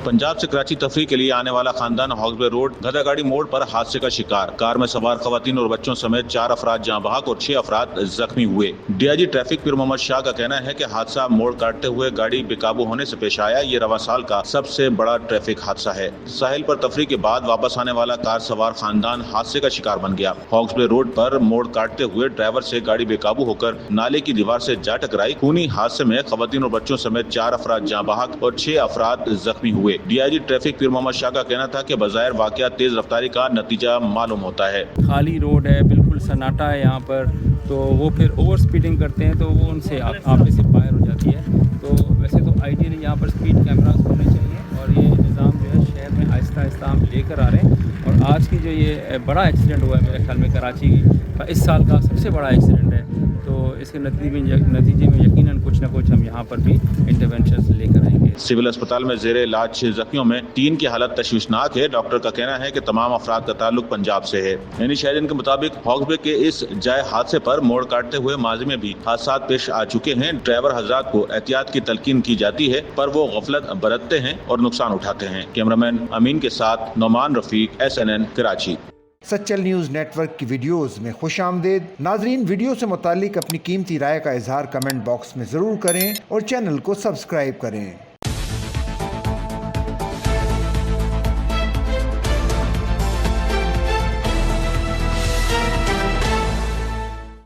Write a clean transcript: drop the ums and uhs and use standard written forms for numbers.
पंजाब से कराची तफरीह के लिए आने वाला खानदान हॉक्सबे रोड गदागाड़ी मोड़ पर हादसे का शिकार। कार में सवार खवातीन और बच्चों समेत 4 अफराद जहां बहक और 6 अफराद जख्मी हुए। डीआईजी ट्रैफिक पीर मोहम्मद शाह का कहना है कि हादसा मोड़ काटते हुए गाड़ी बेकाबू होने से पेश आया। ये रवा साल का सबसे बड़ा ट्रैफिक हादसा है। साहिल पर तफरीह के बाद वापस आने वाला कार सवार खानदान हादसे का शिकार बन गया। हॉक्सबे रोड पर मोड़ काटते हुए ड्राइवर से गाड़ी बेकाबू होकर नाले की दीवार से जा टकराई। खूनी हादसे में खवातीन और बच्चों समेत 4 अफराद जहां बहक और 6 अफराद जख्मी हुए। डीआईजी ट्रैफिक पीर मोहम्मद शाह का कहना था कि बज़ाहिर वाक़या तेज रफ्तारी का नतीजा मालूम होता है। खाली रोड है, बिल्कुल सन्नाटा है यहाँ पर, तो वो फिर ओवर स्पीडिंग करते हैं तो वो उनसे आपे से बाहर हो जाती है। तो वैसे तो आइडियली यहाँ पर स्पीड कैमरास होने चाहिए और ये निज़ाम जो है शहर में आहिस्ता आहिस्ता हम लेकर आ रहे हैं। और आज की जो ये बड़ा एक्सीडेंट हुआ है मेरे ख्याल में कराची का इस साल का सबसे बड़ा एक्सीडेंट है, तो इसके नतीजे में यकीनन कुछ ना कुछ हम यहाँ पर भी इंटरवेंशन लेकर आएंगे। सिविल अस्पताल में जेर इलाज 6 जख्मियों में 3 की हालत तशवीशनाक है। डॉक्टर का कहना है कि तमाम अफराद का ताल्लुक पंजाब से है। यानी शाहिदीन के मुताबिक हॉक्सबे के इस जाए हादसे पर मोड़ काटते हुए माजी में भी हादसा पेश आ चुके हैं। ड्राइवर हजरात को एहतियात की तलकीन की जाती है पर वो गफलत बरतते हैं और नुकसान उठाते हैं। कैमरामैन अमीन के साथ Nauman Rafiq, SNN Karachi. Sachal news network की वीडियोस में खुशामदीद। नाजरीन, वीडियो से मुतालिक अपनी कीमती राय का इजहार कमेंट बॉक्स में ज़रूर करें और चैनल को सब्सक्राइब करें।